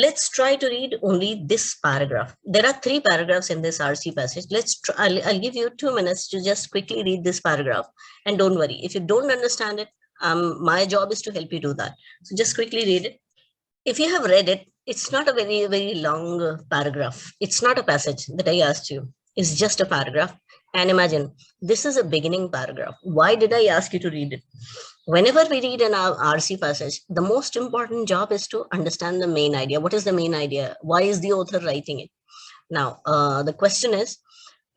Let's try to read only this paragraph. There are 3 paragraphs in this RC passage. Let's try, I'll give you 2 minutes to just quickly read this paragraph. And don't worry, if you don't understand it, my job is to help you do that. So just quickly read it. If you have read it, it's not a very, very long paragraph. It's not a passage that I asked you. It's just a paragraph. And imagine, this is a beginning paragraph. Why did I ask you to read it? Whenever we read an RC passage, the most important job is to understand the main idea. What is the main idea? Why is the author writing it? Now, the question is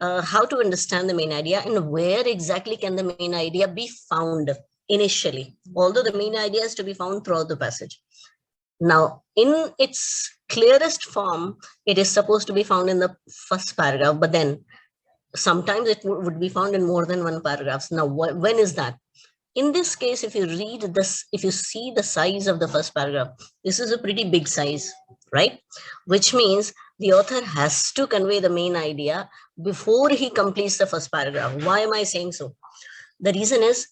how to understand the main idea and where exactly can the main idea be found initially, although the main idea is to be found throughout the passage. Now, in its clearest form, it is supposed to be found in the first paragraph, but then sometimes it would be found in more than one paragraph. Now, when is that? In this case, if you read this, if you see the size of the first paragraph, this is a pretty big size, right? Which means the author has to convey the main idea before he completes the first paragraph. Why am I saying so? The reason is,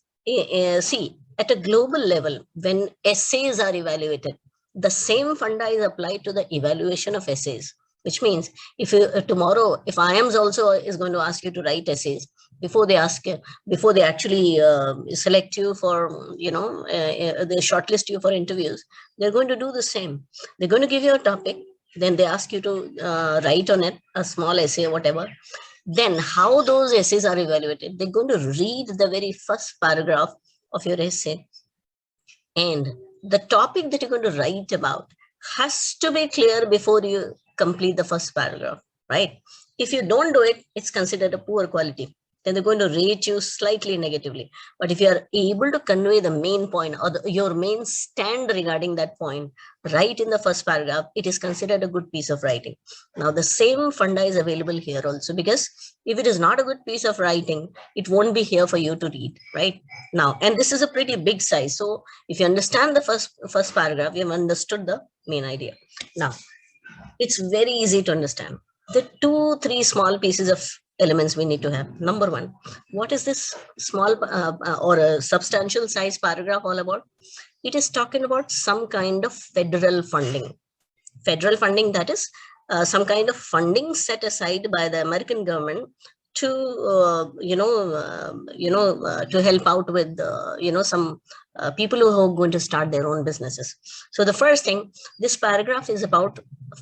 see, at a global level, when essays are evaluated, the same funda is applied to the evaluation of essays, which means if you tomorrow, if IIMS also is going to ask you to write essays, before they actually select you for, they shortlist you for interviews, they're going to do the same. They're going to give you a topic, then they ask you to write on it a small essay, whatever. Then how those essays are evaluated, they're going to read the very first paragraph of your essay, and the topic that you're going to write about has to be clear before you complete the first paragraph, right? If you don't do it, it's considered a poor quality. Then they're going to rate you slightly negatively. But if you are able to convey the main point or your main stand regarding that point right in the first paragraph, it is considered a good piece of writing. Now, the same funda is available here also, because if it is not a good piece of writing, it won't be here for you to read, right? Now, and this is a pretty big size. So if you understand the first paragraph, you have understood the main idea. Now, it's very easy to understand. The 2-3 small pieces of elements we need to have. Number one, what is this small or a substantial size paragraph all about? It is talking about some kind of federal funding. Federal funding, that is some kind of funding set aside by the American government to to help out with some people who are going to start their own businesses. So the first thing, this paragraph is about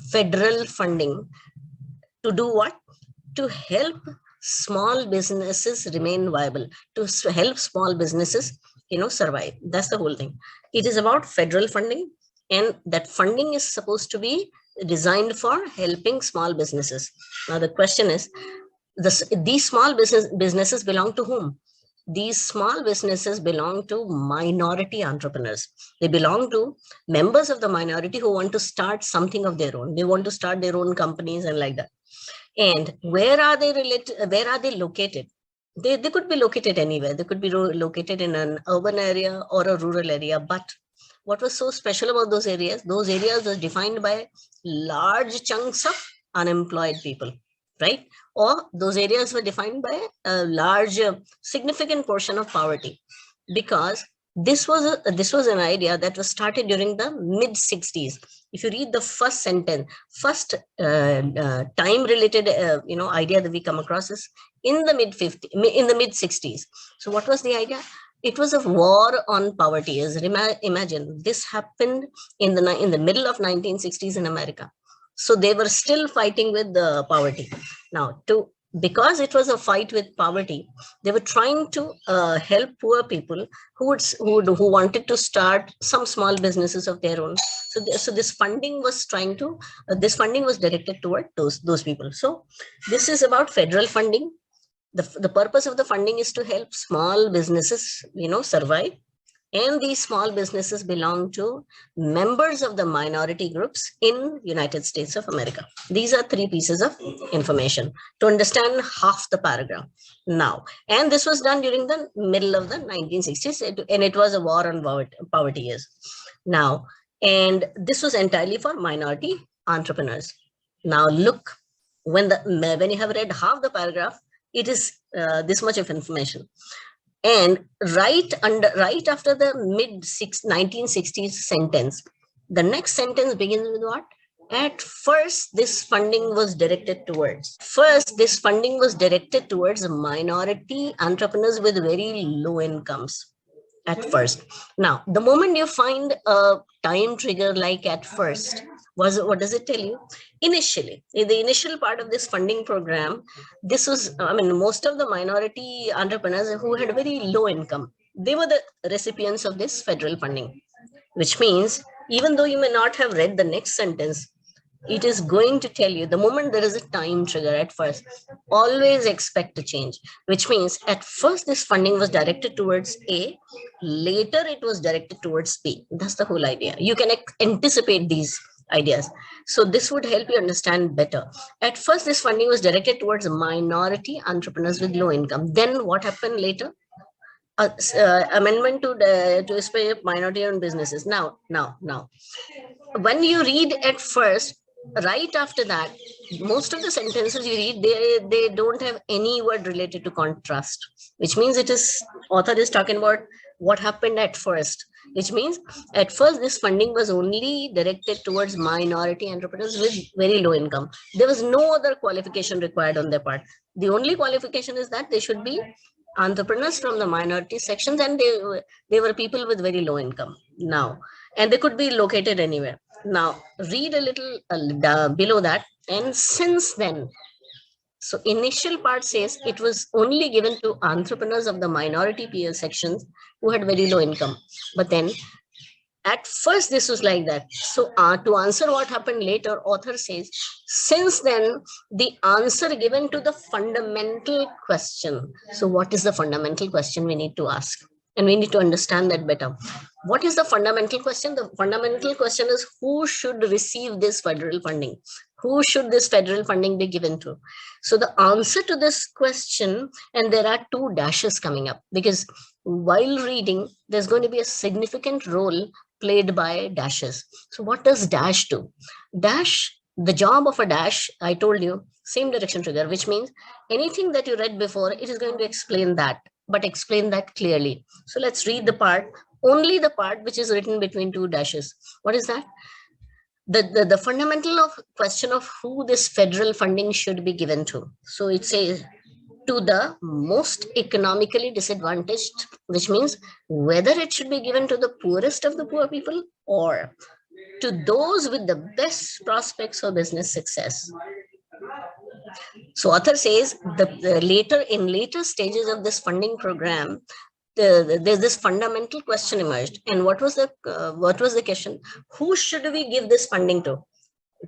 federal funding to do what? To help small businesses remain viable, to help small businesses survive. That's the whole thing. It is about federal funding, and that funding is supposed to be designed for helping small businesses. Now the question is, these small businesses belong to whom? These small businesses belong to minority entrepreneurs. They belong to members of the minority who want to start something of their own. They want to start their own companies and like that. And where are they related? Where are they located? They could be located anywhere. They could be located in an urban area or a rural area. But what was so special about those areas? Those areas were defined by large chunks of unemployed people, right? Or those areas were defined by a large, significant portion of poverty, because this was an idea that was started during the mid-60s. If you read the first sentence, first time-related idea that we come across is in the mid-60s. So what was the idea? It was a war on poverty. Imagine this happened in the middle of 1960s in America. So they were still fighting with the poverty. Now, because it was a fight with poverty, they were trying to help poor people who wanted to start some small businesses of their own. So this funding was directed toward those people. So this is about federal funding. The purpose of the funding is to help small businesses, survive. And these small businesses belong to members of the minority groups in United States of America. These are 3 pieces of information to understand half the paragraph. Now, and this was done during the middle of the 1960s, and it was a war on poverty years. Now, and this was entirely for minority entrepreneurs. Now, look, when you have read half the paragraph, it is this much of information. And right after the mid-1960s sentence, the next sentence begins with what? At first, this funding was directed towards minority entrepreneurs with very low incomes. At first, now the moment you find a time trigger like at first, what does it tell you? Initially, in the initial part of this funding program, this was, I mean, most of the minority entrepreneurs who had very low income, they were the recipients of this federal funding, which means even though you may not have read the next sentence, it is going to tell you the moment there is a time trigger. At first, always expect a change, which means at first this funding was directed towards A, later it was directed towards B. That's the whole idea. You can anticipate these ideas, so this would help you understand better. At first this funding was directed towards minority entrepreneurs with low income. Then what happened later? Amendment to spay minority owned businesses. Now when you read at first, right after that, most of the sentences you read, they don't have any word related to contrast, which means it is, author is talking about what happened at first, which means at first this funding was only directed towards minority entrepreneurs with very low income. There was no other qualification required on their part. The only qualification is that they should be entrepreneurs from the minority sections, and they were people with very low income. Now, and they could be located anywhere. Now read a little below that. And since then, so initial part says it was only given to entrepreneurs of the minority peer sections who had very low income. But then at first this was like that. So to answer what happened later, author says, since then, the answer given to the fundamental question. So what is the fundamental question we need to ask? And we need to understand that better. What is the fundamental question? The fundamental question is, who should receive this federal funding? Who should this federal funding be given to? So the answer to this question, and there are two dashes coming up, because while reading, there's going to be a significant role played by dashes. So what does dash do? Dash, the job of a dash, I told you, same direction trigger, which means anything that you read before, it is going to explain that, but explain that clearly. So let's read the part, only the part which is written between two dashes. What is that? The fundamental of question of who this federal funding should be given to. So it says to the most economically disadvantaged, which means whether it should be given to the poorest of the poor people or to those with the best prospects for business success. So author says in later stages of this funding program, there's this fundamental question emerged. And what was the question? Who should we give this funding to?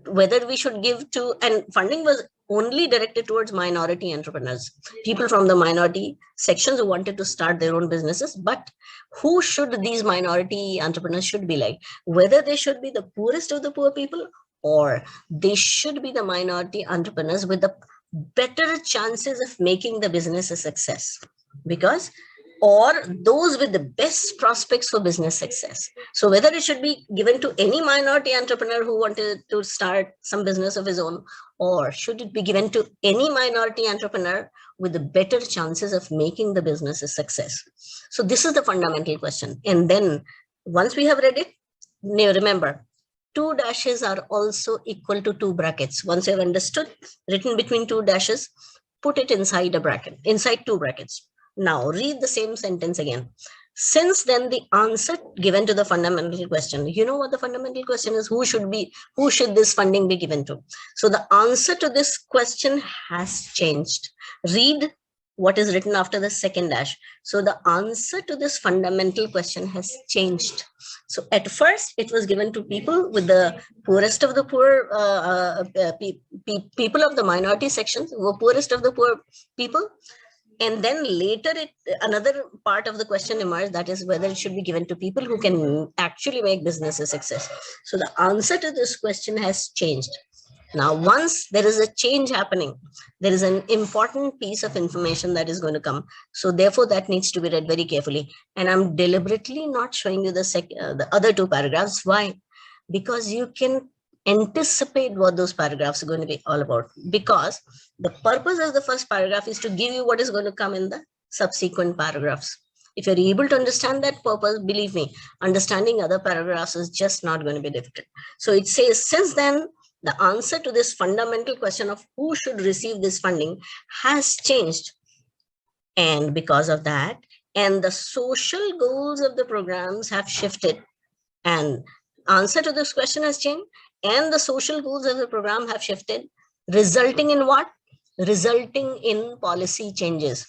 Whether we should give to, and funding was only directed towards minority entrepreneurs, people from the minority sections who wanted to start their own businesses. But who should these minority entrepreneurs should be like? Whether they should be the poorest of the poor people, or they should be the minority entrepreneurs with the better chances of making the business a success, because or those with the best prospects for business success. So whether it should be given to any minority entrepreneur who wanted to start some business of his own, or should it be given to any minority entrepreneur with the better chances of making the business a success? So this is the fundamental question. And then once we have read it, remember, two dashes are also equal to two brackets. Once you have understood, written between two dashes, put it inside a bracket, inside two brackets. Now read the same sentence again. Since then, the answer given to the fundamental question, you know what the fundamental question is? Who should this funding be given to? So the answer to this question has changed. Read what is written after the second dash. So the answer to this fundamental question has changed. So at first, it was given to people with the poorest of the poor, people of the minority sections, who were poorest of the poor people. And then later, another part of the question emerged, that is whether it should be given to people who can actually make business a success. So the answer to this question has changed. Now, once there is a change happening, there is an important piece of information that is going to come. So therefore, that needs to be read very carefully. And I'm deliberately not showing you the other two paragraphs. Why? Because you can anticipate what those paragraphs are going to be all about. Because the purpose of the first paragraph is to give you what is going to come in the subsequent paragraphs. If you're able to understand that purpose, believe me, understanding other paragraphs is just not going to be difficult. So it says, since then, The answer to this fundamental question of who should receive this funding has changed. And because of that, and the social goals of the programs have shifted, and answer to this question has changed, and the social goals of the program have shifted, resulting in what? Resulting in policy changes.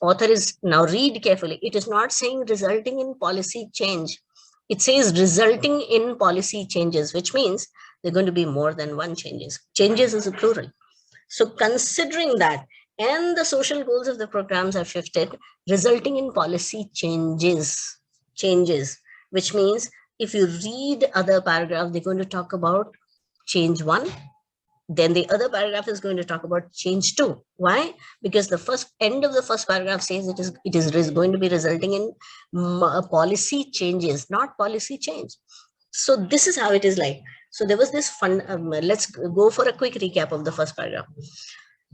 Author is, now read carefully, it is not saying resulting in policy change. It says resulting in policy changes, which means they're going to be more than one changes. Changes is a plural. So considering that, and the social goals of the programs have shifted, resulting in policy changes, which means if you read other paragraph, they're going to talk about change 1. Then the other paragraph is going to talk about change 2. Why? Because the first end of the first paragraph says it is going to be resulting in policy changes, not policy change. So this is how it is like. So there was this fun. Let's go for a quick recap of the first paragraph.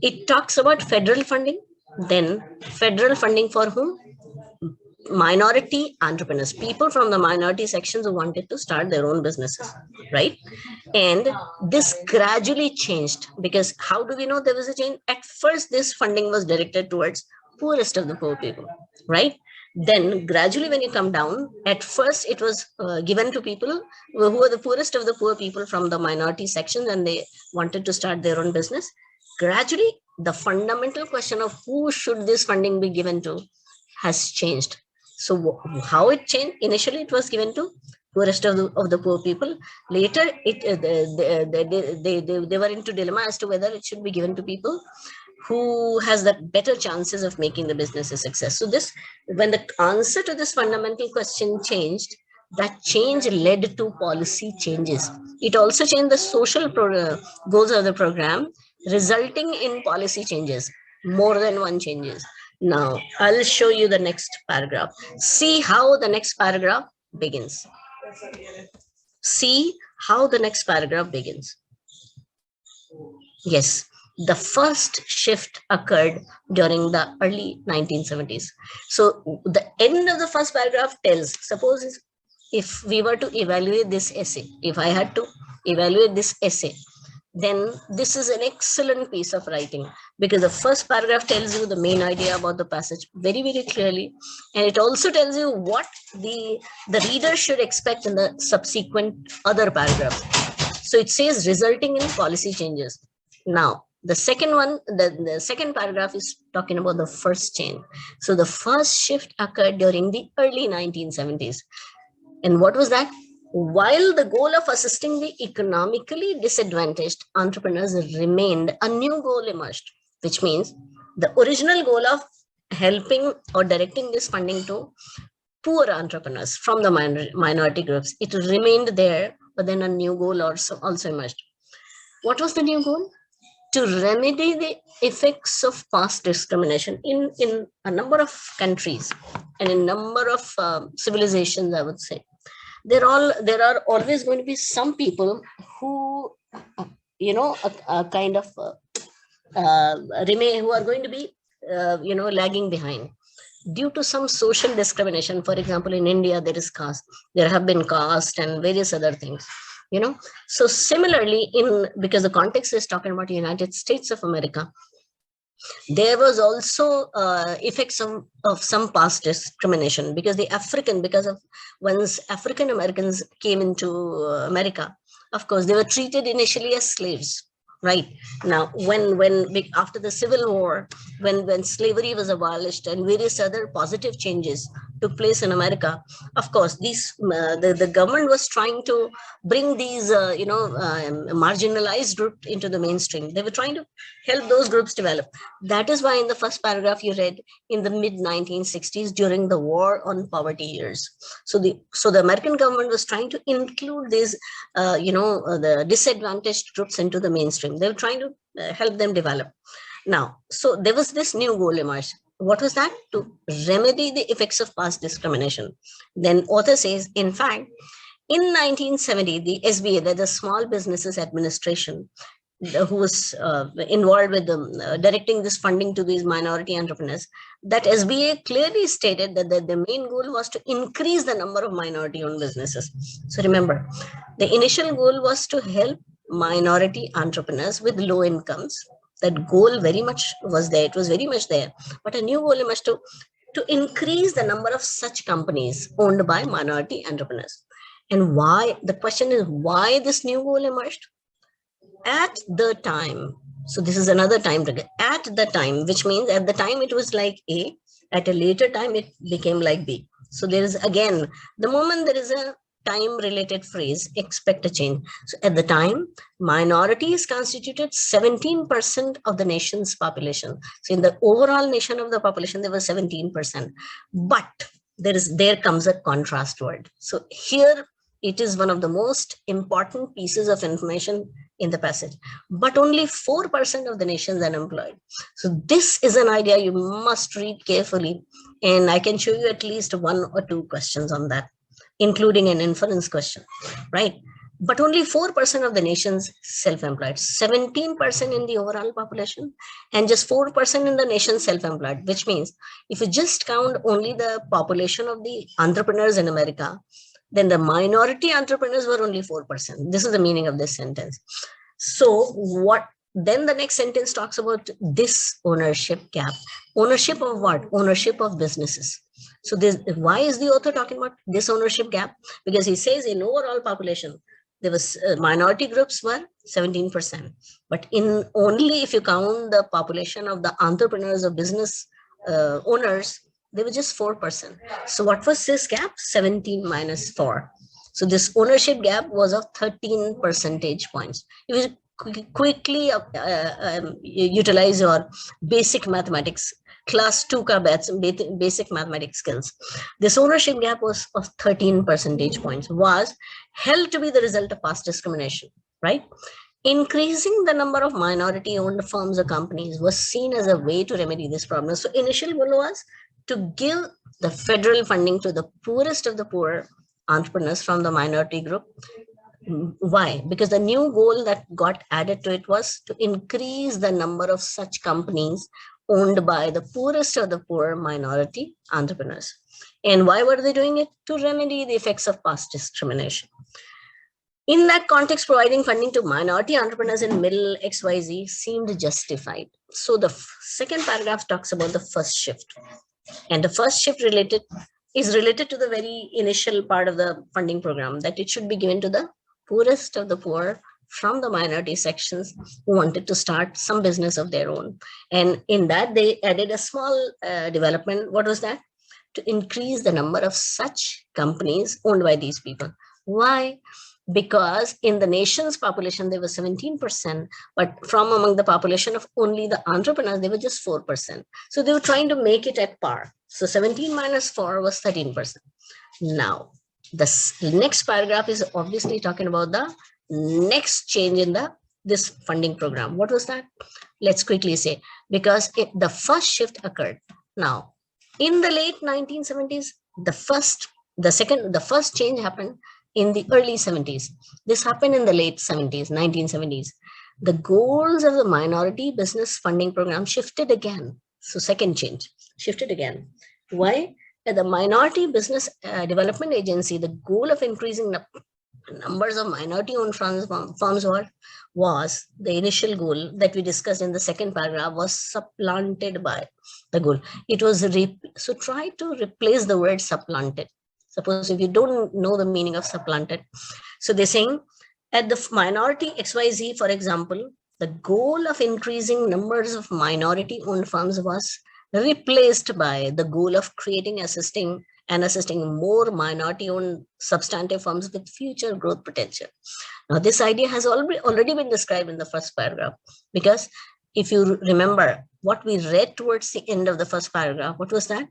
It talks about federal funding. Then federal funding for whom? Minority entrepreneurs, people from the minority sections who wanted to start their own businesses, right? And this gradually changed, because how do we know there was a change? At first, this funding was directed towards poorest of the poor people, right? Then gradually when you come down, at first it was given to people who were the poorest of the poor people from the minority sections, and they wanted to start their own business. Gradually, the fundamental question of who should this funding be given to has changed. So how it changed? Initially, it was given to poorest of the poor people. Later, they were into dilemma as to whether it should be given to people who has the better chances of making the business a success. So this, when the answer to this fundamental question changed, that change led to policy changes. It also changed the social goals of the program, resulting in policy changes, more than one changes. Now, I'll show you the next paragraph. See how the next paragraph begins. See how the next paragraph begins. Yes, the first shift occurred during the early 1970s. So the end of the first paragraph tells, suppose if we were to evaluate this essay, if I had to evaluate this essay, then this is an excellent piece of writing, because the first paragraph tells you the main idea about the passage very, very clearly. And it also tells you what the reader should expect in the subsequent other paragraphs. So it says resulting in policy changes. Now, the second one, the second paragraph is talking about the first change. So the first shift occurred during the early 1970s. And what was that? While the goal of assisting the economically disadvantaged entrepreneurs remained, a new goal emerged, which means the original goal of helping or directing this funding to poor entrepreneurs from the minority groups, it remained there, but then a new goal also emerged. What was the new goal? To remedy the effects of past discrimination in a number of countries and in a number of civilizations, I would say. There are always going to be some people who, kind of remain, who are going to be, lagging behind due to some social discrimination. For example, in India, there have been caste and various other things. So similarly, because the context is talking about the United States of America, there was also effects of some past discrimination, because once African Americans came into America, of course, they were treated initially as slaves. Right now, after the Civil War, when slavery was abolished and various other positive changes took place in America, of course, the government was trying to bring these marginalized groups into the mainstream. They were trying to help those groups develop. That is why in the first paragraph you read, in the mid 1960s, during the War on Poverty years, so the American government was trying to include these the disadvantaged groups into the mainstream. They were trying to help them develop. Now, so there was this new goal emerged. What was that? To remedy the effects of past discrimination. Then author says, in fact, in 1970, the SBA, the Small Businesses Administration, who was involved with directing this funding to these minority entrepreneurs, that SBA clearly stated that the main goal was to increase the number of minority-owned businesses. So remember, the initial goal was to help minority entrepreneurs with low incomes. That goal very much was there. It was very much there. But a new goal emerged to increase the number of such companies owned by minority entrepreneurs. And why? The question is why this new goal emerged? At the time, so this is another time trigger, at the time, which means at the time it was like A, at a later time it became like B. So there is again, the moment there is a time related phrase, expect a change. So at the time, minorities constituted 17% of the nation's population. So in the overall nation of the population, there was 17%. But there comes a contrast word. So here it is one of the most important pieces of information in the passage, but only 4% of the nation is unemployed. So this is an idea you must read carefully, and I can show you at least 1 or 2 questions on that, including an inference question, right? But only 4% of the nation's self-employed, 17% in the overall population, and just 4% in the nation self-employed, which means if you just count only the population of the entrepreneurs in America, then the minority entrepreneurs were only 4%. This is the meaning of this sentence. So what then the next sentence talks about this ownership gap. Ownership of what? Ownership of businesses. So this, why is the author talking about this ownership gap? Because he says in overall population, there was minority groups were 17%, but in only if you count the population of the entrepreneurs or business owners, they were just 4%. So what was this gap? 17 minus 4. So this ownership gap was of 13 percentage points. If you quickly utilize your basic mathematics, class 2 ka basic mathematics skills, this ownership gap was of 13 percentage points, was held to be the result of past discrimination, right? Increasing the number of minority-owned firms or companies was seen as a way to remedy this problem. So initial goal was to give the federal funding to the poorest of the poor entrepreneurs from the minority group. Why? Because the new goal that got added to it was to increase the number of such companies owned by the poorest of the poor minority entrepreneurs. And why were they doing it? To remedy the effects of past discrimination. In that context, providing funding to minority entrepreneurs in middle XYZ seemed justified. So the second paragraph talks about the first shift. And the first shift is related to the very initial part of the funding program, that it should be given to the poorest of the poor from the minority sections who wanted to start some business of their own. And in that, they added a small development. What was that? To increase the number of such companies owned by these people. Why? Because in the nation's population, there was 17%, but from among the population of only the entrepreneurs, they were just 4%. So they were trying to make it at par. So 17 minus 4 was 13%. Now, the next paragraph is obviously talking about the next change in this funding program. What was that? Let's quickly say, because the first shift occurred. Now, in the late 1970s, the first change happened in the early 70s. This happened in the late 70s, 1970s. The goals of the minority business funding program shifted again. So second change, shifted again. Why? At the Minority Business Development Agency, the goal of increasing the numbers of minority-owned firms was the initial goal that we discussed in the second paragraph was supplanted by the goal. It was, so try to replace the word supplanted. Suppose if you don't know the meaning of supplanted. So they're saying at the minority XYZ, for example, the goal of increasing numbers of minority-owned firms was replaced by the goal of creating, assisting more minority-owned substantive firms with future growth potential. Now, this idea has already been described in the first paragraph, because if you remember what we read towards the end of the first paragraph, what was that?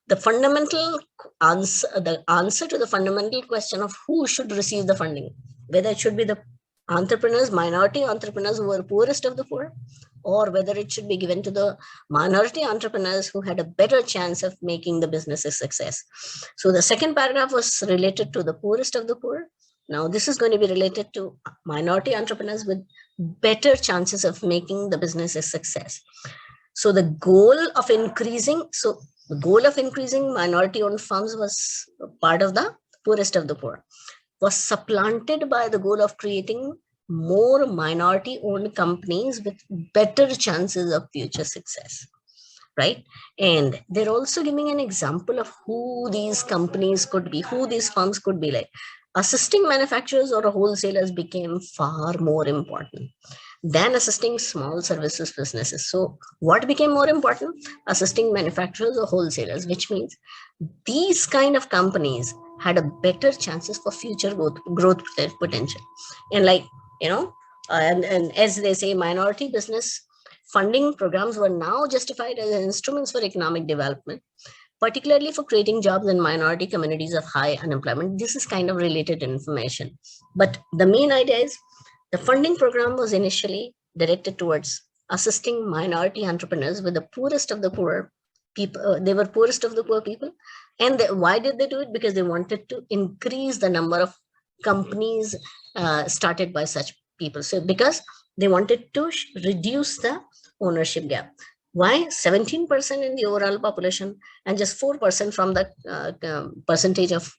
The fundamental answer, the answer to the fundamental question of who should receive the funding, whether it should be the entrepreneurs, minority entrepreneurs who were poorest of the poor, or whether it should be given to the minority entrepreneurs who had a better chance of making the business a success. So the second paragraph was related to the poorest of the poor. Now this is going to be related to minority entrepreneurs with better chances of making the business a success. So the goal of increasing, minority-owned firms was part of the poorest of the poor, was supplanted by the goal of creating more minority-owned companies with better chances of future success, right? And they're also giving an example of who these companies could be, who these firms could be like. Assisting manufacturers or wholesalers became far more important than assisting small services businesses. So what became more important? Assisting manufacturers or wholesalers, which means these kind of companies had a better chances for future growth potential. And like, and as they say, minority business funding programs were now justified as instruments for economic development, particularly for creating jobs in minority communities of high unemployment. This is kind of related information. But the main idea is the funding program was initially directed towards assisting minority entrepreneurs with the poorest of the poor people. They were poorest of the poor people. And why did they do it? Because they wanted to increase the number of companies started by such people. So because they wanted to reduce the ownership gap. Why? 17% in the overall population and just 4% from the percentage of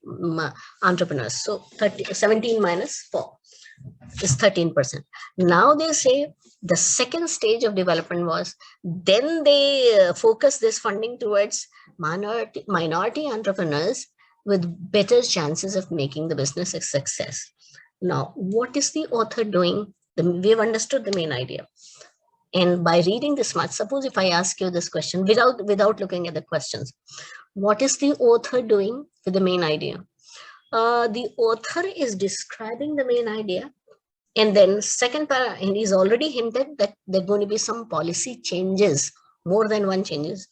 entrepreneurs. So 17 minus 4 is 13%. Now they say the second stage of development was, then they focus this funding towards minority entrepreneurs with better chances of making the business a success. Now, what is the author doing? We've understood the main idea. And by reading this much, suppose if I ask you this question without looking at the questions, what is the author doing with the main idea? The author is describing the main idea. And then second paragraph, and he's already hinted that there are going to be some policy changes, more than one changes.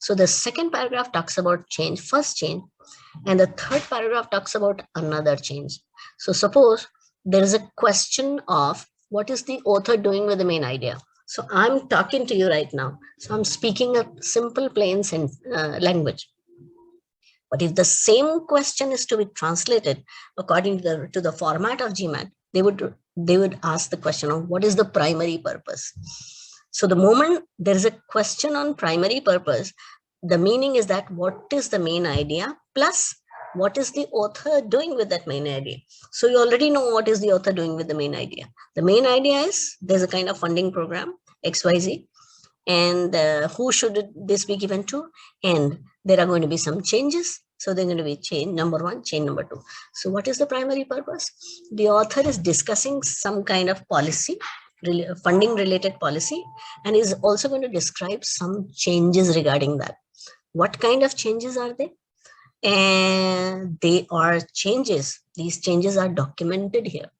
So the second paragraph talks about change, first change, and the third paragraph talks about another change. So suppose there is a question of what is the author doing with the main idea? So I'm talking to you right now. So I'm speaking a simple, plain language. But if the same question is to be translated according to the format of GMAT, they would ask the question of what is the primary purpose. So the moment there is a question on primary purpose, the meaning is that what is the main idea plus what is the author doing with that main idea. So you already know what is the author doing with the main idea. The main idea is there's a kind of funding program, XYZ, and who should this be given to? And there are going to be some changes. So they're going to be change number one, change number two. So what is the primary purpose? The author is discussing some kind of policy, funding related policy, and is also going to describe some changes regarding that. What kind of changes are they? And they are changes. These changes are documented here.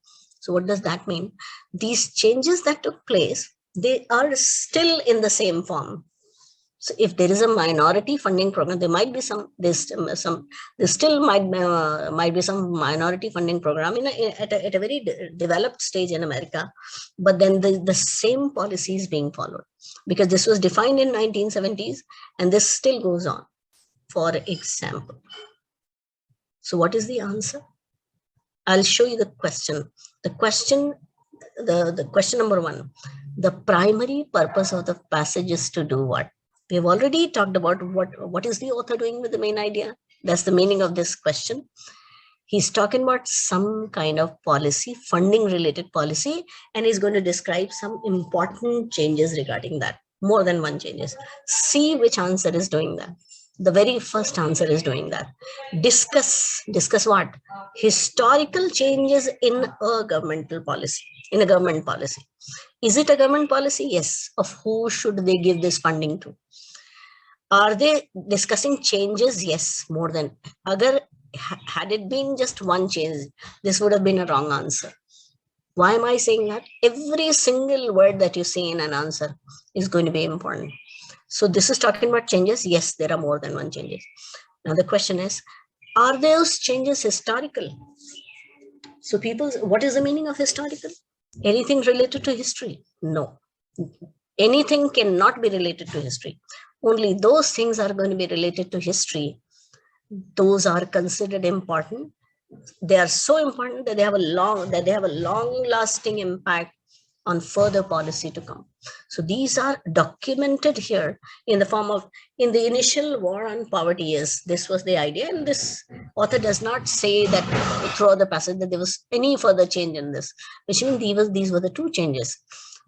So what does that mean? These changes that took place, they are still in the same form. So if there is a minority funding program, there might be there still might be some minority funding program at a very developed stage in America, but then the same policy is being followed because this was defined in 1970s and this still goes on. For example, so what is the answer? I'll show you the question. The question number one, the primary purpose of the passage is to do what? We've already talked about what is the author doing with the main idea. That's the meaning of this question. He's talking about some kind of policy, funding related policy, and he's going to describe some important changes regarding that. More than one changes. See which answer is doing that. The very first answer is doing that. Discuss what? Historical changes in a governmental policy, in a government policy. Is it a government policy? Yes. Of who should they give this funding to? Are they discussing changes? Yes, more than. Had it been just one change, this would have been a wrong answer. Why am I saying that? Every single word that you see in an answer is going to be important. So this is talking about changes. Yes, there are more than one changes. Now the question is, are those changes historical? So what is the meaning of historical? Anything related to history? No. Anything cannot be related to history. Only those things are going to be related to history. Those are considered important. They are so important that they have a long lasting impact on further policy to come. So these are documented here in the form of, in the initial war on poverty, yes, this was the idea, and this author does not say that throughout the passage that there was any further change in this, which means these were the two changes.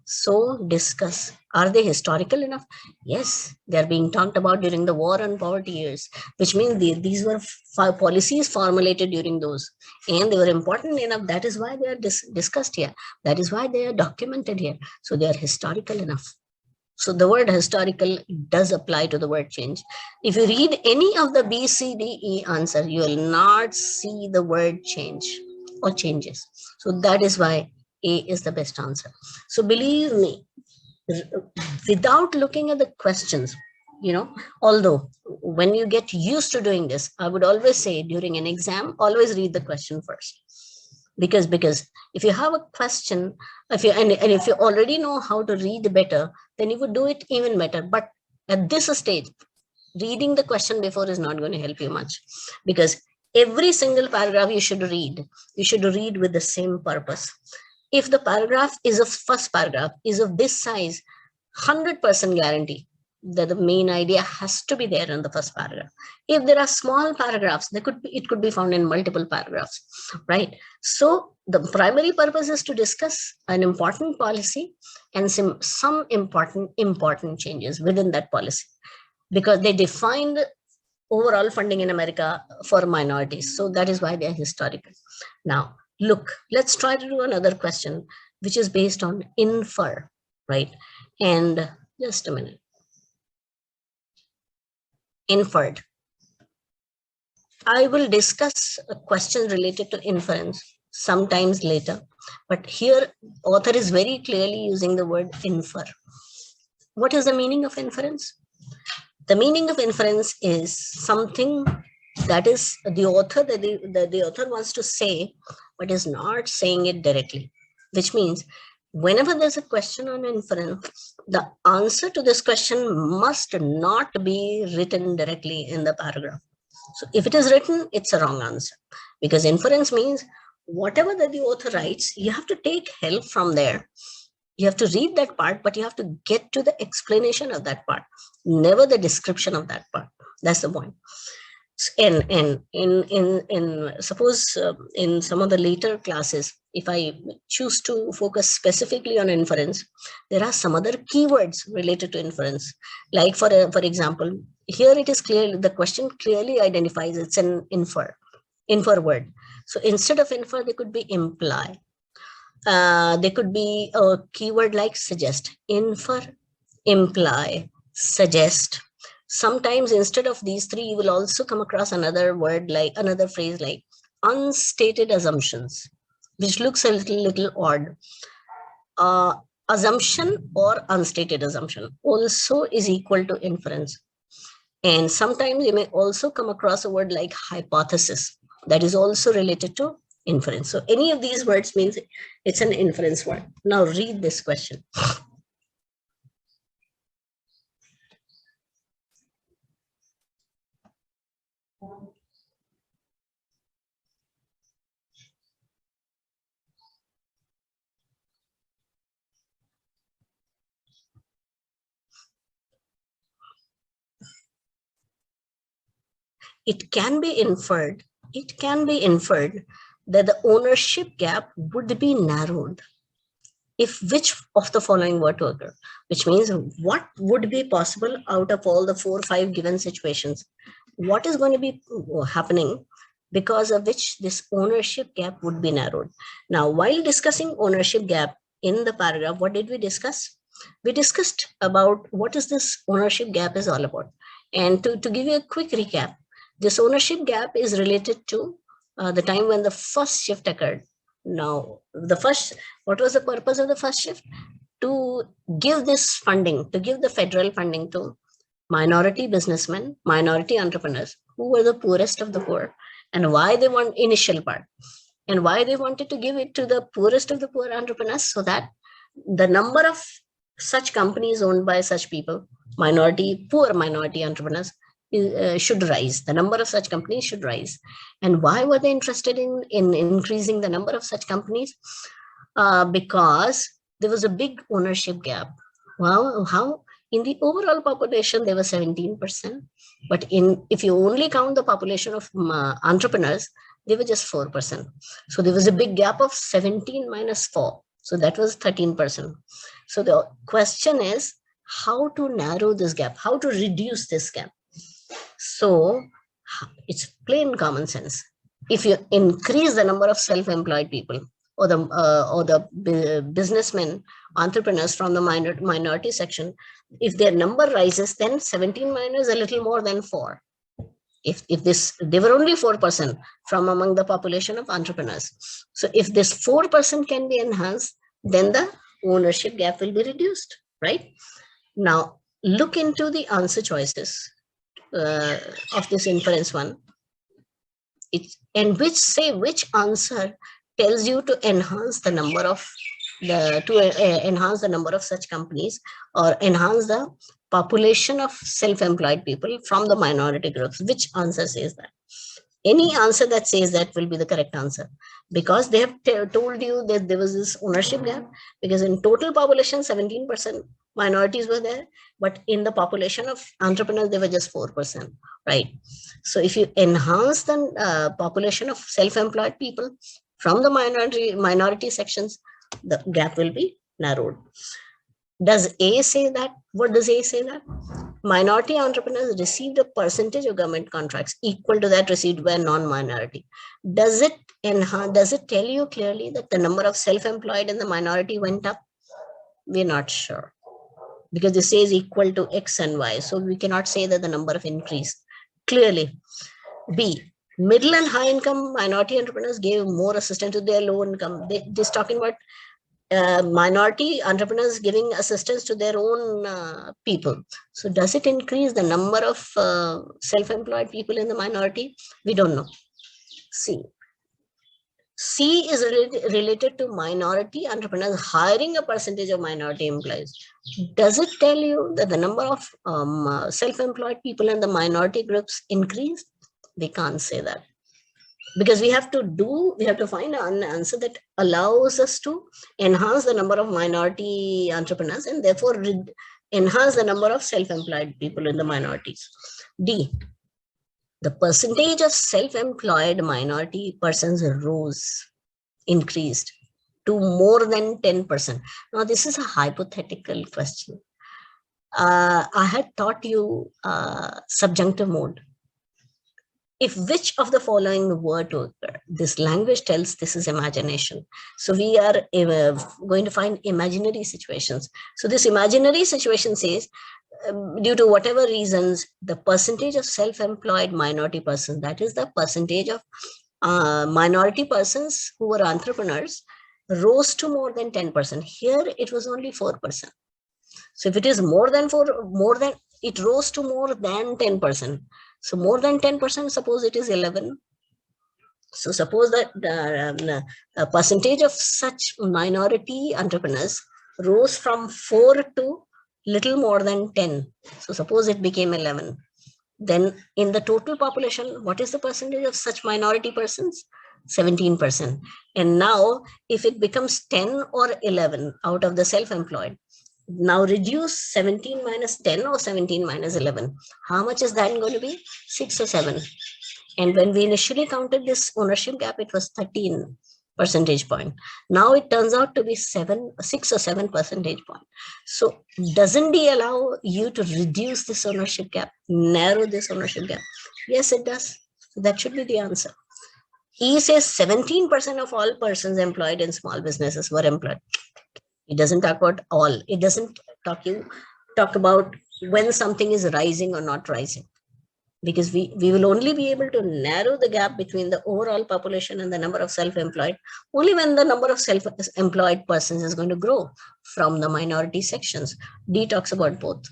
So discuss, are they historical enough? Yes, they are being talked about during the war on poverty years, which means these were policies formulated during those, and they were important enough. That is why they are discussed here. That is why they are documented here. So they are historical enough. So the word historical does apply to the word change. If you read any of the B, C, D, E answer, you will not see the word change or changes. So that is why A is the best answer. So believe me, without looking at the questions, although when you get used to doing this, I would always say during an exam, always read the question first. Because if you have a question, and if you already know how to read better, then you would do it even better. But at this stage, reading the question before is not going to help you much, because every single paragraph you should read with the same purpose. If the paragraph is first paragraph is of this size, 100% guarantee that the main idea has to be there in the first paragraph. If there are small paragraphs, it could be found in multiple paragraphs, right? So the primary purpose is to discuss an important policy and some important changes within that policy, because they define the overall funding in America for minorities. So that is why they are historical. Now, look, let's try to do another question, which is based on infer, right? And just a minute. Inferred. I will discuss a question related to inference sometimes later, but here author is very clearly using the word infer. What is the meaning of inference? The meaning of inference is something that is the author the author wants to say, but is not saying it directly, which means whenever there's a question on inference, the answer to this question must not be written directly in the paragraph. So if it is written, it's a wrong answer, because inference means whatever that the author writes, you have to take help from there. You have to read that part, but you have to get to the explanation of that part, never the description of that part. That's the point. Suppose in some of the later classes, if I choose to focus specifically on inference, there are some other keywords related to inference. Like for example, here it is clearly, the question clearly identifies it's an infer word. So instead of infer, there could be imply. There could be a keyword like suggest, infer, imply, suggest. Sometimes instead of these three, you will also come across another phrase like unstated assumptions, which looks a little odd. Assumption or unstated assumption also is equal to inference. And sometimes you may also come across a word like hypothesis, that is also related to inference. So any of these words means it's an inference word. Now read this question. It can be inferred that the ownership gap would be narrowed if which of the following were to occur, which means what would be possible out of all the 4 or 5 given situations, what is going to be happening because of which this ownership gap would be narrowed. Now, while discussing ownership gap in the paragraph, what did we discuss? We discussed about what is this ownership gap is all about. And to give you a quick recap, this ownership gap is related to the time when the first shift occurred. Now, what was the purpose of the first shift? To give this funding, to give the federal funding to minority businessmen, minority entrepreneurs who were the poorest of the poor, and why they want initial part, and why they wanted to give it to the poorest of the poor entrepreneurs, so that the number of such companies owned by such people, poor minority entrepreneurs, should rise. The number of such companies should rise. And why were they interested in increasing the number of such companies? Because there was a big ownership gap. Wow, how in the overall population they were 17%, but if you only count the population of entrepreneurs, they were just 4%. So there was a big gap of 17 minus 4. So that was 13%. So the question is how to narrow this gap, how to reduce this gap. So it's plain common sense. If you increase the number of self-employed people or the businessmen, entrepreneurs from the minority section, if their number rises, then 17 minus a little more than 4. If they were only 4% from among the population of entrepreneurs. So if this 4% can be enhanced, then the ownership gap will be reduced, right? Now look into the answer choices of this inference one. And which answer tells you to enhance the number of enhance the number of such companies or enhance the population of self-employed people from the minority groups. Which answer says that? Any answer that says that will be the correct answer, because they have told you that there was this ownership gap, because in total population 17% minorities were there, but in the population of entrepreneurs they were just 4%, right? So if you enhance the population of self-employed people from the minority sections, the gap will be narrowed. Does A say that? What does A say that? Minority entrepreneurs received a percentage of government contracts equal to that received by a non-minority. Does it tell you clearly that the number of self-employed in the minority went up? We're not sure, because this says equal to X and Y. So we cannot say that the number of increased clearly. B, middle and high income minority entrepreneurs gave more assistance to their low income. This talking about minority entrepreneurs giving assistance to their own people. So does it increase the number of self-employed people in the minority? We don't know. C is related to minority entrepreneurs hiring a percentage of minority employees. Does it tell you that the number of self-employed people in the minority groups increased? We can't say that, because we have to find an answer that allows us to enhance the number of minority entrepreneurs and therefore enhance the number of self-employed people in the minorities. D, the percentage of self-employed minority persons increased to more than 10%. Now this is a hypothetical question. I had taught you subjunctive mode. If which of the following were to occur, this language tells this is imagination. So we are going to find imaginary situations. So this imaginary situation says, due to whatever reasons, the percentage of self-employed minority persons, that is the percentage of minority persons who were entrepreneurs, rose to more than 10%. Here it was only 4%. So if it is it rose to more than 10%. So more than 10%, suppose it is 11. So suppose that the percentage of such minority entrepreneurs rose from 4 to little more than 10. So suppose it became 11. Then in the total population, what is the percentage of such minority persons? 17%. And now if it becomes 10 or 11 out of the self-employed, now reduce 17 minus 10 or 17 minus 11. How much is that going to be? 6 or 7. And when we initially counted this ownership gap, it was 13 percentage point. Now it turns out to be 6 or 7 percentage point. So doesn't it allow you to reduce this ownership gap, narrow this ownership gap? Yes, it does. So that should be the answer. E says 17% of all persons employed in small businesses were employed. It doesn't talk about all. It doesn't talk about when something is rising or not rising, because we will only be able to narrow the gap between the overall population and the number of self-employed only when the number of self-employed persons is going to grow from the minority sections. D talks about both.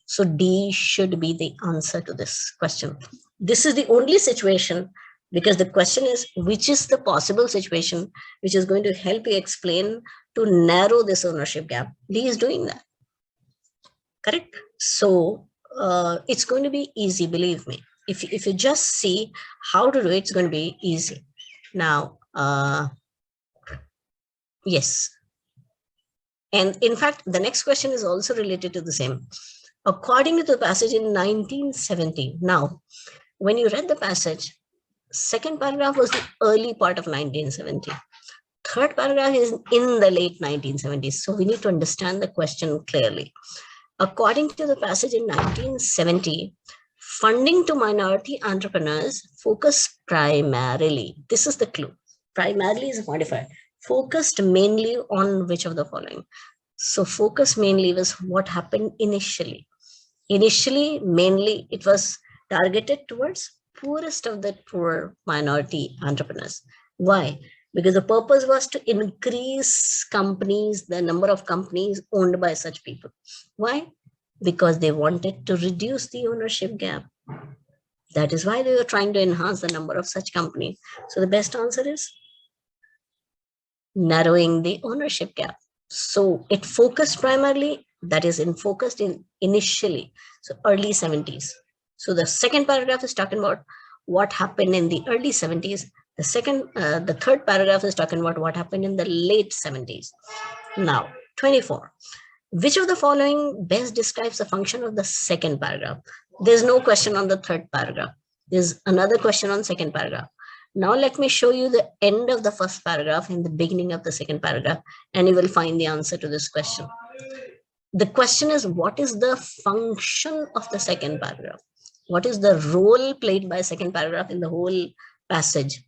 So D should be the answer to this question. This is the only situation, because the question is, which is the possible situation which is going to help you explain to narrow this ownership gap. D is doing that. Correct? So it's going to be easy, believe me. If you just see how to do it, it's going to be easy. Now, yes. And in fact, the next question is also related to the same. According to the passage in 1970, now, when you read the passage, second paragraph was the early part of 1970. Third paragraph is in the late 1970s. So we need to understand the question clearly. According to the passage in 1970, funding to minority entrepreneurs focus primarily, this is the clue, primarily is a modifier, focused mainly on which of the following? So focus mainly was what happened initially. Initially, mainly it was targeted towards poorest of the poor minority entrepreneurs. Why? Because the purpose was to increase companies, the number of companies owned by such people. Why? Because they wanted to reduce the ownership gap. That is why they were trying to enhance the number of such companies. So the best answer is narrowing the ownership gap. So it focused primarily, that is focused in initially, so early 70s. So the second paragraph is talking about what happened in the early 70s. The third paragraph is talking about what happened in the late 70s. Now, 24. Which of the following best describes the function of the second paragraph? There's no question on the third paragraph. There's another question on second paragraph. Now let me show you the end of the first paragraph and the beginning of the second paragraph, and you will find the answer to this question. The question is, what is the function of the second paragraph? What is the role played by second paragraph in the whole passage?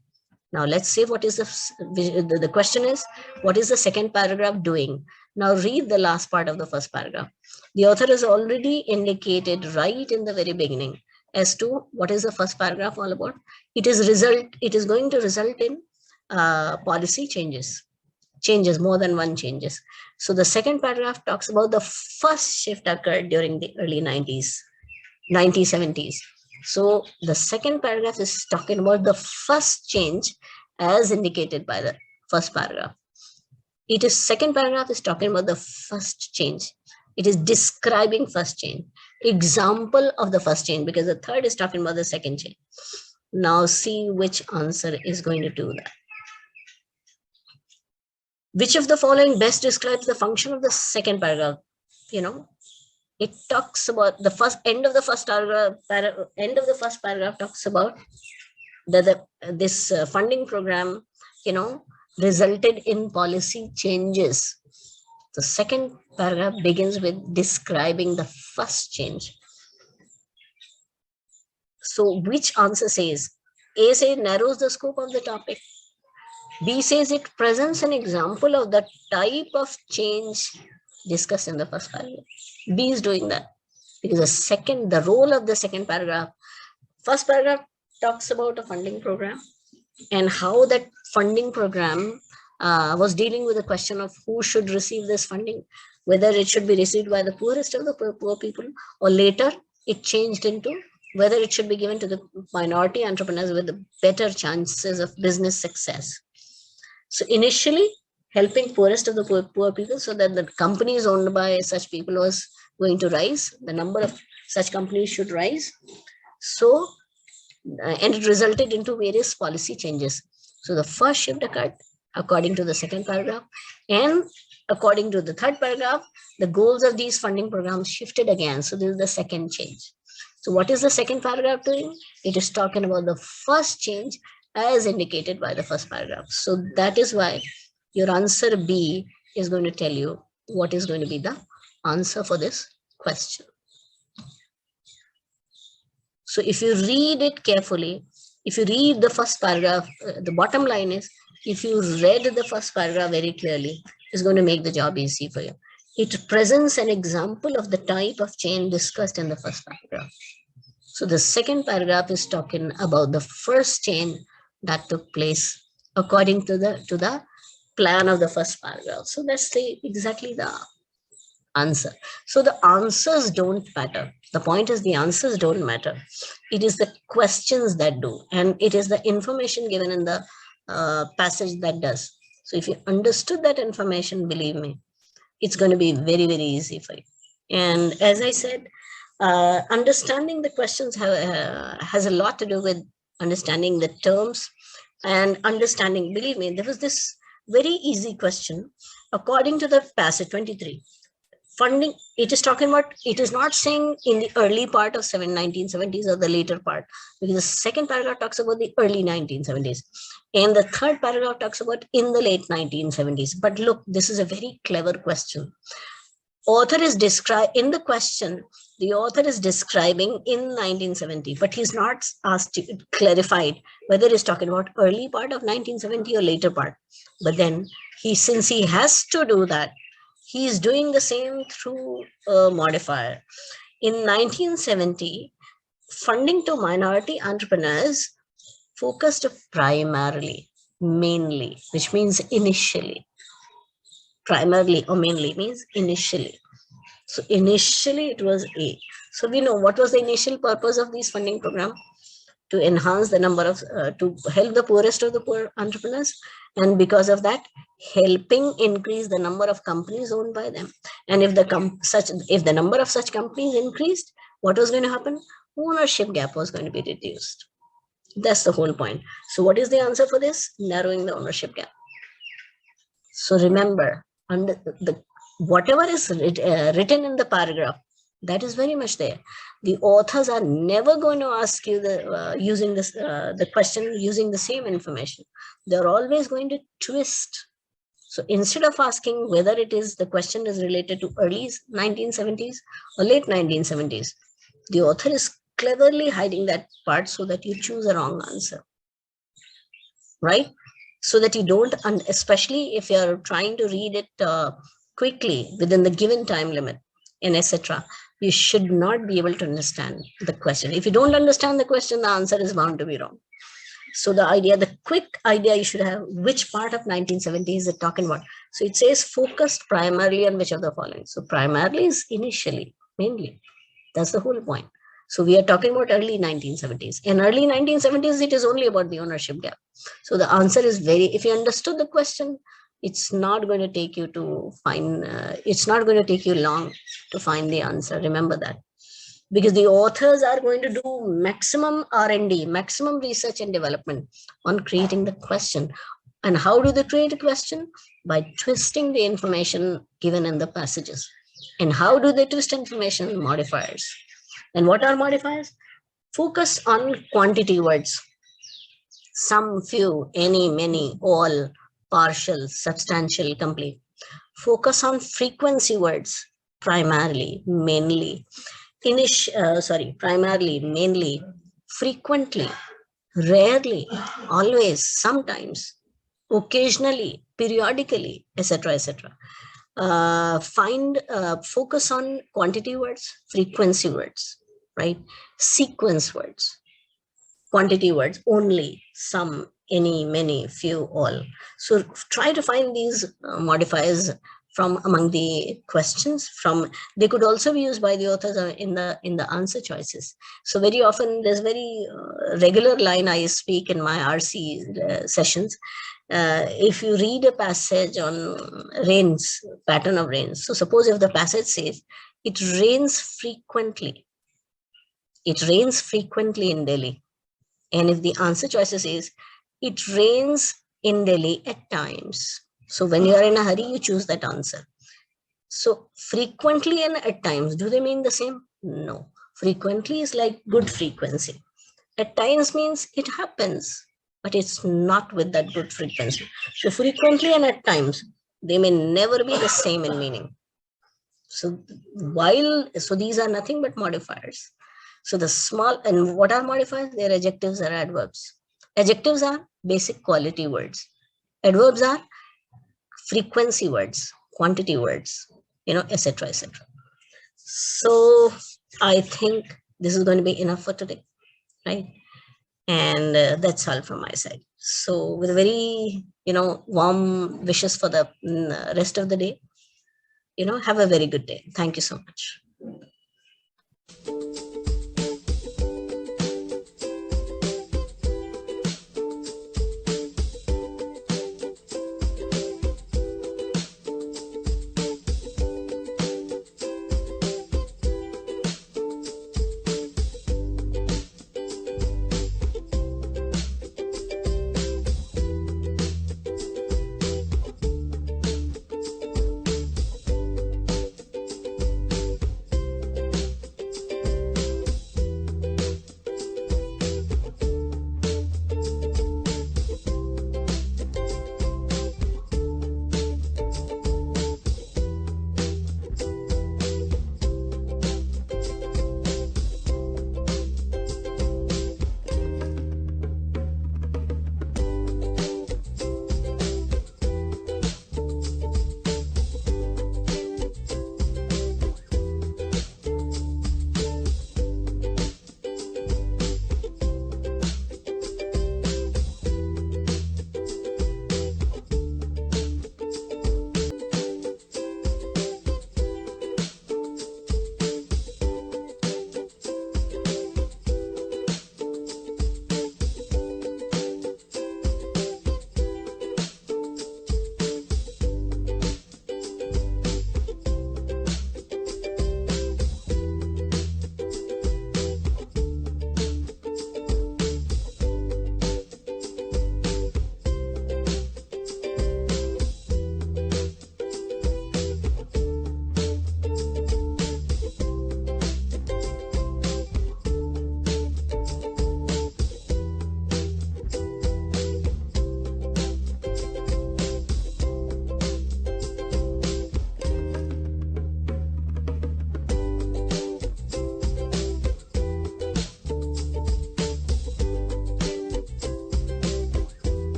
Now let's see what is the question is, what is the second paragraph doing? Now read the last part of the first paragraph. The author has already indicated right in the very beginning as to what is the first paragraph all about. It is going to result in policy changes, more than one changes. So the second paragraph talks about the first shift occurred during the early 1970s. So the second paragraph is talking about the first change as indicated by the first paragraph. Second paragraph is talking about the first change. It is describing first change, example of the first change, because the third is talking about the second change. Now see which answer is going to do that. Which of the following best describes the function of the second paragraph? It talks about the end of the first paragraph talks about this funding program, resulted in policy changes. The second paragraph begins with describing the first change. So which answer says? A says narrows the scope of the topic. B says it presents an example of the type of change discussed in the first paragraph. B is doing that because the role of the second paragraph, first paragraph talks about a funding program and how that funding program was dealing with the question of who should receive this funding, whether it should be received by the poorest of the poor people, or later it changed into whether it should be given to the minority entrepreneurs with the better chances of business success. So initially, helping poorest of the poor people so that the companies owned by such people was going to rise. The number of such companies should rise. So, and it resulted into various policy changes. So the first shift occurred according to the second paragraph, and according to the third paragraph, the goals of these funding programs shifted again. So this is the second change. So what is the second paragraph doing? It is talking about the first change as indicated by the first paragraph. So that is why your answer B is going to tell you what is going to be the answer for this question. So if you read it carefully, if you read the first paragraph, the bottom line is, if you read the first paragraph very clearly, it's going to make the job easy for you. It presents an example of the type of change discussed in the first paragraph. So the second paragraph is talking about the first change that took place according to the plan of the first paragraph. So that's exactly the answer. So the answers don't matter. The point is the answers don't matter. It is the questions that do, and it is the information given in the passage that does. So if you understood that information, believe me, it's going to be very, very easy for you. And as I said, understanding the questions has a lot to do with understanding the terms and understanding. Believe me, there was this Very easy question. According to the passage 23, funding, it is talking about, it is not saying in the early part of 1970s or the later part, because the second paragraph talks about the early 1970s. And the third paragraph talks about in the late 1970s. But look, this is a very clever question. Author is in the question, the author is describing in 1970, but he's not asked, clarified whether he's talking about early part of 1970 or later part. But then since he has to do that, he's doing the same through a modifier. In 1970, funding to minority entrepreneurs focused primarily, mainly, which means initially. Primarily or mainly means initially. So initially it was A. So we know what was the initial purpose of these funding program: to enhance the number of, to help the poorest of the poor entrepreneurs. And because of that, helping increase the number of companies owned by them. And if the number of such companies increased, what was going to happen? Ownership gap was going to be reduced. That's the whole point. So what is the answer for this? Narrowing the ownership gap. So remember, under the whatever is written in the paragraph, that is very much there. The authors are never going to ask you using this the question using the same information. They're always going to twist. So instead of asking whether the question is related to early 1970s or late 1970s, the author is cleverly hiding that part so that you choose a wrong answer, right? So that you don't, especially if you're trying to read it quickly within the given time limit and etc., you should not be able to understand the question. If you don't understand the question, the answer is bound to be wrong. So the quick idea you should have, which part of 1970 is it talking about? So it says focused primarily on which of the following. So primarily is initially, mainly. That's the whole point. So we are talking about early 1970s. In early 1970s, it is only about the ownership gap. So the answer is if you understood the question, it's not going to take you to find, it's not going to take you long to find the answer. Remember that. Because the authors are going to do maximum R&D, maximum research and development on creating the question. And how do they create a question? By twisting the information given in the passages. And how do they twist information? Modifiers. And what are modifiers? Focus on quantity words. Some, few, any, many, all, partial, substantial, complete. Focus on frequency words. Primarily, mainly. Primarily, mainly, frequently, rarely, always, sometimes, occasionally, periodically, etc., etc. Focus on quantity words, frequency words, right? Sequence words, quantity words, only, some, any, many, few, all. So try to find these modifiers from among the questions. They could also be used by the authors in the answer choices. So very often there's very regular line I speak in my RC sessions. If you read a passage on rains, pattern of rains. So suppose if the passage says it rains frequently in Delhi. And if the answer choices is it rains in Delhi at times. So when you are in a hurry, you choose that answer. So frequently and at times, do they mean the same? No. Frequently is like good frequency. At times means it happens, but it's not with that good frequency. So frequently and at times, they may never be the same in meaning. So these are nothing but modifiers. So and what are modifiers? They're adjectives or adverbs. Adjectives are basic quality words. Adverbs are frequency words, quantity words, etc., etc. So I think this is going to be enough for today, right? And that's all from my side. So with very, warm wishes for the rest of the day, have a very good day. Thank you so much.